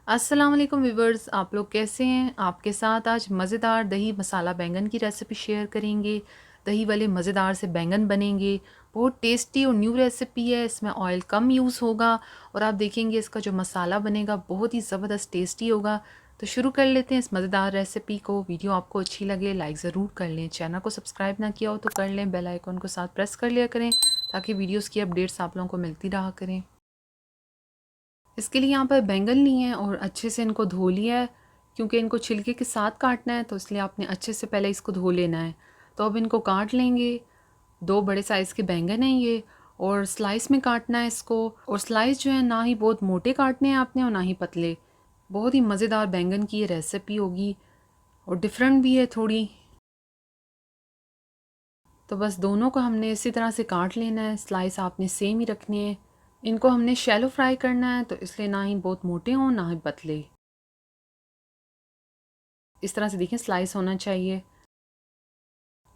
अस्सलाम वालेकुम व्यूवर्स, आप लोग कैसे हैं। आपके साथ आज मज़ेदार दही मसाला बैंगन की रेसिपी शेयर करेंगे। दही वाले मज़ेदार से बैंगन बनेंगे। बहुत टेस्टी और न्यू रेसिपी है। इसमें ऑयल कम यूज़ होगा और आप देखेंगे इसका जो मसाला बनेगा बहुत ही ज़बरदस्त टेस्टी होगा। तो शुरू कर लेते हैं इस मज़ेदार रेसिपी को। वीडियो आपको अच्छी लगे लाइक ज़रूर कर लें। चैनल को सब्सक्राइब ना किया हो तो कर लें। बेल आइकन को साथ प्रेस कर लिया करें ताकि वीडियोज़ की अपडेट्स आप लोगों को मिलती रहा करें। इसके लिए यहाँ पर बैंगन लिए हैं और अच्छे से इनको धो लिया है, क्योंकि इनको छिलके के साथ काटना है तो इसलिए आपने अच्छे से पहले इसको धो लेना है। तो अब इनको काट लेंगे। 2 बड़े साइज़ के बैंगन हैं ये, और स्लाइस में काटना है इसको। और स्लाइस जो है ना ही बहुत मोटे काटने हैं आपने और ना ही पतले। बहुत ही मज़ेदार बैंगन की ये रेसिपी होगी और डिफरेंट भी है थोड़ी। तो बस दोनों को हमने इसी तरह से काट लेना है। स्लाइस आपने सेम ही रखने हैं। इनको हमने शैलो फ्राई करना है तो इसलिए ना ही बहुत मोटे हों ना ही पतले। इस तरह से देखें स्लाइस होना चाहिए।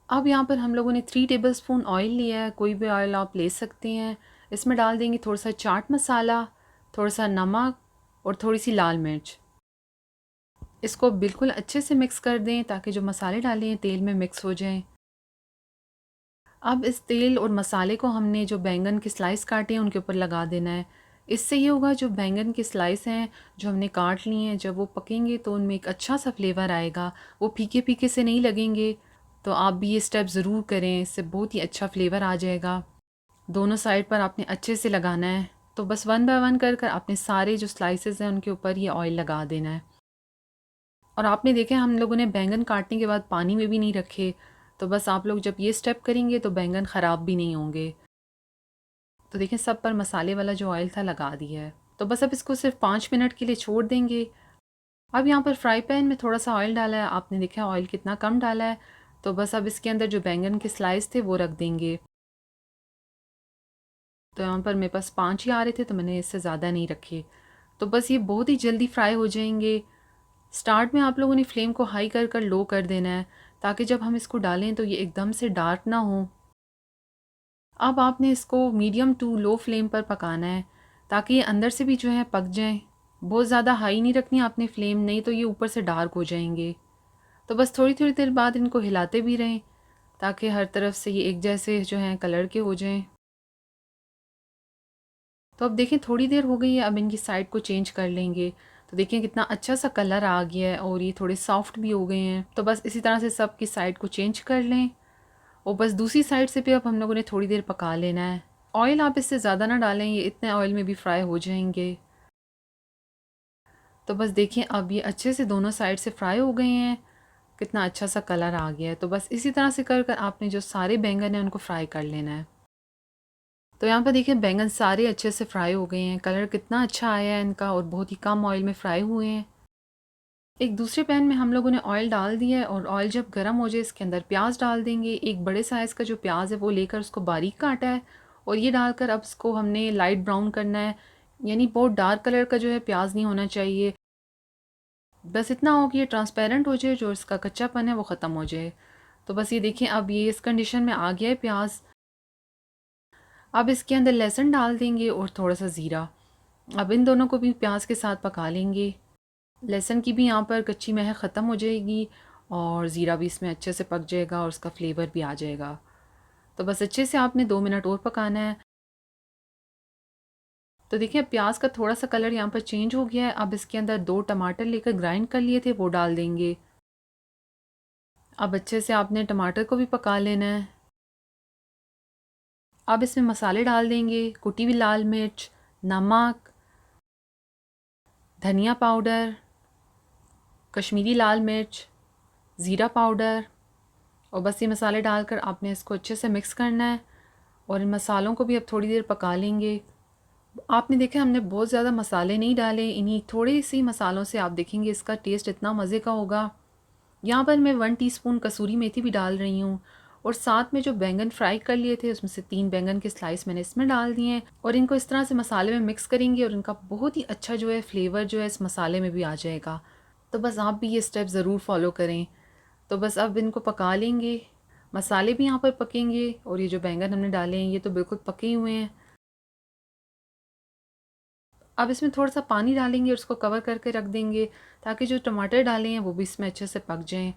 अब यहाँ पर हम लोगों ने 3 टेबलस्पून ऑयल लिया है। कोई भी ऑयल आप ले सकते हैं। इसमें डाल देंगे थोड़ा सा चाट मसाला, थोड़ा सा नमक और थोड़ी सी लाल मिर्च। इसको बिल्कुल अच्छे से मिक्स कर दें ताकि जो मसाले डाले हैं तेल में मिक्स हो जाएं। अब इस तेल और मसाले को हमने जो बैंगन के स्लाइस काटे हैं उनके ऊपर लगा देना है। इससे ये होगा जो बैंगन के स्लाइस हैं जो हमने काट लिए हैं, जब वो पकेंगे तो उनमें एक अच्छा सा फ्लेवर आएगा। वो फीके फीके से नहीं लगेंगे। तो आप भी ये स्टेप ज़रूर करें, इससे बहुत ही अच्छा फ्लेवर आ जाएगा। दोनों साइड पर आपने अच्छे से लगाना है। तो बस वन बाय वन कर कर आपने सारे जो स्लाइसेस हैं उनके ऊपर ये ऑयल लगा देना है। और आपने देखा हम लोगों ने बैंगन काटने के बाद पानी में भी नहीं रखे। तो बस आप लोग जब ये स्टेप करेंगे तो बैंगन ख़राब भी नहीं होंगे। तो देखें सब पर मसाले वाला जो ऑयल था लगा दिया है। तो बस अब इसको सिर्फ 5 मिनट के लिए छोड़ देंगे। अब यहाँ पर फ्राई पैन में थोड़ा सा ऑयल डाला है। आपने देखा ऑयल कितना कम डाला है। तो बस अब इसके अंदर जो बैंगन के स्लाइस थे वो रख देंगे। तो यहाँ पर मेरे पास 5 ही आ रहे थे तो मैंने इससे ज़्यादा नहीं रखे। तो बस ये बहुत ही जल्दी फ्राई हो जाएंगे। स्टार्ट में आप लोगों ने फ्लेम को हाई कर कर लो कर देना है, ताकि जब हम इसको डालें तो ये एकदम से डार्क ना हो। अब आपने इसको मीडियम टू लो फ्लेम पर पकाना है ताकि ये अंदर से भी जो है पक जाएं। बहुत ज़्यादा हाई नहीं रखनी आपने फ्लेम, नहीं तो ये ऊपर से डार्क हो जाएंगे। तो बस थोड़ी थोड़ी देर बाद इनको हिलाते भी रहें ताकि हर तरफ से ये एक जैसे जो हैं कलर के हो जाएं। तो अब देखें थोड़ी देर हो गई है। अब इनकी साइड को चेंज कर लेंगे। तो देखें कितना अच्छा सा कलर आ गया है और ये थोड़े सॉफ्ट भी हो गए हैं। तो बस इसी तरह से सब की साइड को चेंज कर लें और बस दूसरी साइड से भी अब हम लोगों ने थोड़ी देर पका लेना है। ऑयल आप इससे ज़्यादा ना डालें, ये इतने ऑयल में भी फ्राई हो जाएंगे। तो बस देखें अब ये अच्छे से दोनों साइड से फ्राई हो गए हैं। कितना अच्छा सा कलर आ गया है। तो बस इसी तरह से कर कर आपने जो सारे बैंगन हैं उनको फ्राई कर लेना है। तो यहाँ पर देखिए बैंगन सारे अच्छे से फ्राई हो गए हैं। कलर कितना अच्छा आया है इनका और बहुत ही कम ऑयल में फ्राई हुए हैं। एक दूसरे पैन में हम लोगों ने ऑयल डाल दिया है और ऑयल जब गर्म हो जाए इसके अंदर प्याज डाल देंगे। एक बड़े साइज़ का जो प्याज है वो लेकर उसको बारीक काटा है और ये डालकर अब इसको हमने लाइट ब्राउन करना है। यानी बहुत डार्क कलर का जो है प्याज नहीं होना चाहिए। बस इतना हो कि ये ट्रांसपेरेंट हो जाए, जो इसका कच्चापन है वो ख़त्म हो जाए। तो बस ये देखें अब ये इस कंडीशन में आ गया है प्याज। अब इसके अंदर लहसुन डाल देंगे और थोड़ा सा ज़ीरा। अब इन दोनों को भी प्याज के साथ पका लेंगे। लहसुन की भी यहाँ पर कच्ची महक ख़त्म हो जाएगी और ज़ीरा भी इसमें अच्छे से पक जाएगा और उसका फ्लेवर भी आ जाएगा। तो बस अच्छे से आपने 2 मिनट और पकाना है। तो देखिए प्याज का थोड़ा सा कलर यहाँ पर चेंज हो गया है। अब इसके अंदर 2 टमाटर लेकर ग्राइंड कर लिए थे वो डाल देंगे। अब अच्छे से आपने टमाटर को भी पका लेना है। अब इसमें मसाले डाल देंगे। कुटी हुई लाल मिर्च, नमक, धनिया पाउडर, कश्मीरी लाल मिर्च, ज़ीरा पाउडर, और बस ये मसाले डालकर आपने इसको अच्छे से मिक्स करना है। और इन मसालों को भी अब थोड़ी देर पका लेंगे। आपने देखा हमने बहुत ज़्यादा मसाले नहीं डाले, इन्हीं थोड़े सी मसालों से आप देखेंगे इसका टेस्ट इतना मज़े का होगा। यहाँ पर मैं 1 टीस्पून कसूरी मेथी भी डाल रही हूँ और साथ में जो बैंगन फ्राई कर लिए थे उसमें से 3 बैंगन के स्लाइस मैंने इसमें डाल दिए हैं और इनको इस तरह से मसाले में मिक्स करेंगे और इनका बहुत ही अच्छा जो है फ्लेवर जो है इस मसाले में भी आ जाएगा। तो बस आप भी ये स्टेप ज़रूर फॉलो करें। तो बस अब इनको पका लेंगे। मसाले भी यहाँ पर पकेंगे और ये जो बैंगन हमने डाले हैं ये तो बिल्कुल पके हुए हैं। अब इसमें थोड़ा सा पानी डालेंगे और उसको कवर करके रख देंगे ताकि जो टमाटर डाले हैं वो भी इसमें अच्छे से पक जाएं।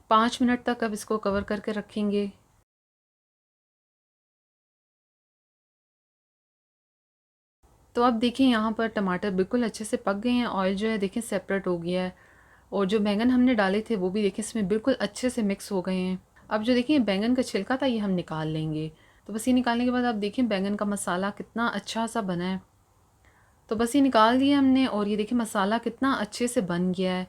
5 मिनट तक अब इसको कवर करके रखेंगे। तो अब देखें यहाँ पर टमाटर बिल्कुल अच्छे से पक गए हैं, ऑयल जो है देखें सेपरेट हो गया है और जो बैंगन हमने डाले थे वो भी देखें इसमें बिल्कुल अच्छे से मिक्स हो गए हैं। अब जो देखिए बैंगन का छिलका था ये हम निकाल लेंगे। तो बस ये निकालने के बाद आप देखें बैंगन का मसाला कितना अच्छा सा बना है। तो बस ये निकाल दिया हमने और ये देखिए मसाला कितना अच्छे से बन गया है,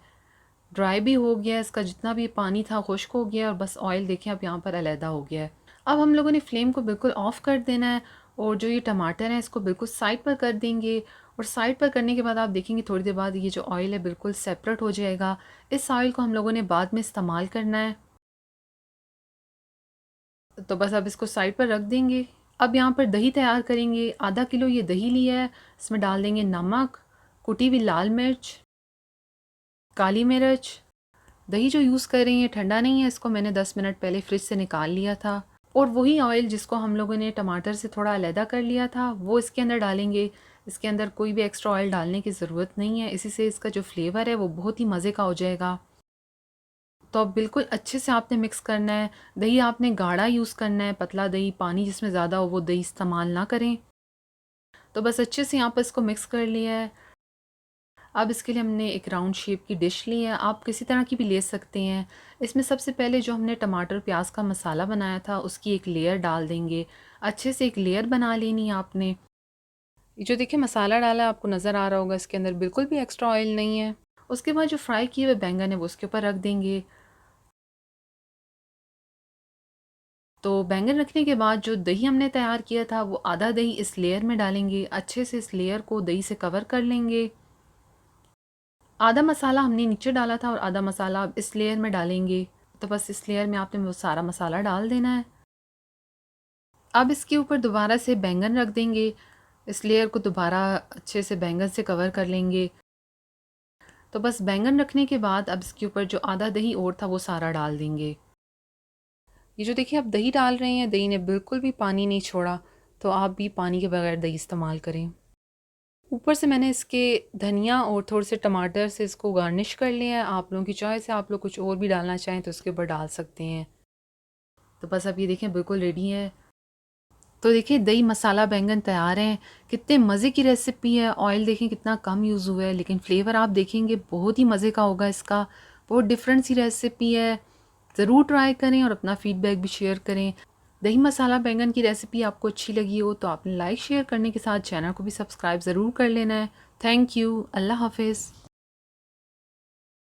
ड्राई भी हो गया है, इसका जितना भी पानी था खुश्क हो गया है और बस ऑयल देखें अब यहाँ पर अलहदा हो गया है। अब हम लोगों ने फ्लेम को बिल्कुल ऑफ़ कर देना है और जो ये टमाटर हैं इसको बिल्कुल साइड पर कर देंगे और साइड पर करने के बाद आप देखेंगे थोड़ी देर बाद ये जो ऑयल है बिल्कुल सेपरेट हो जाएगा। इस ऑयल को हम लोगों ने बाद में इस्तेमाल करना है। तो बस अब इसको साइड पर रख देंगे। अब यहाँ पर दही तैयार करेंगे। आधा किलो ये दही लिया है, इसमें डाल देंगे नमक, कुटी हुई लाल मिर्च, काली मिर्च। दही जो यूज़ कर रही हैं ठंडा नहीं है, इसको मैंने 10 मिनट पहले फ्रिज से निकाल लिया था। और वही ऑयल जिसको हम लोगों ने टमाटर से थोड़ा अलहदा कर लिया था वो इसके अंदर डालेंगे। इसके अंदर कोई भी एक्स्ट्रा ऑयल डालने की ज़रूरत नहीं है, इसी से इसका जो फ्लेवर है वो बहुत ही मज़े का हो जाएगा। तो अब बिल्कुल अच्छे से आपने मिक्स करना है। दही आपने गाढ़ा यूज़ करना है, पतला दही, पानी जिसमें ज़्यादा हो वो दही इस्तेमाल ना करें। तो बस अच्छे से यहाँ पर इसको मिक्स कर लिया है। अब इसके लिए हमने एक राउंड शेप की डिश ली है, आप किसी तरह की भी ले सकते हैं। इसमें सबसे पहले जो हमने टमाटर प्याज का मसाला बनाया था उसकी एक लेयर डाल देंगे। अच्छे से एक लेयर बना लेनी है आपने। ये जो देखिए मसाला डाला है आपको नज़र आ रहा होगा, इसके अंदर बिल्कुल भी एक्स्ट्रा ऑयल नहीं है। उसके बाद जो फ्राई किए हुए बैंगन है वो उसके ऊपर रख देंगे। तो बैंगन रखने के बाद जो दही हमने तैयार किया था वो आधा दही इस लेयर में डालेंगे। अच्छे से इस लेयर को दही से कवर कर लेंगे। आधा मसाला हमने नीचे डाला था और आधा मसाला अब इस लेयर में डालेंगे। तो बस इस लेयर में आपने वो सारा मसाला डाल देना है। अब इसके ऊपर दोबारा से बैंगन रख देंगे। इस लेयर को दोबारा अच्छे से बैंगन से कवर कर लेंगे। तो बस बैंगन रखने के बाद अब इसके ऊपर जो आधा दही और था वो सारा डाल देंगे। ये जो देखिए आप दही डाल रहे हैं, दही ने बिल्कुल भी पानी नहीं छोड़ा, तो आप भी पानी के बगैर दही इस्तेमाल करें। ऊपर से मैंने इसके धनिया और थोड़े से टमाटर से इसको गार्निश कर लिया है। आप लोगों की चॉइस है, आप लोग कुछ और भी डालना चाहें तो इसके ऊपर डाल सकते हैं। तो बस अब ये देखें बिल्कुल रेडी है। तो देखिए दही मसाला बैंगन तैयार हैं। कितने मज़े की रेसिपी है। ऑयल देखें कितना कम यूज़ हुआ है लेकिन फ्लेवर आप देखेंगे बहुत ही मज़े का होगा इसका। बहुत डिफरेंट सी रेसिपी है। ज़रूर ट्राई करें और अपना फ़ीडबैक भी शेयर करें। दही मसाला बैंगन की रेसिपी आपको अच्छी लगी हो तो आपने लाइक शेयर करने के साथ चैनल को भी सब्सक्राइब ज़रूर कर लेना है। Thank you. अल्लाह हाफिज़।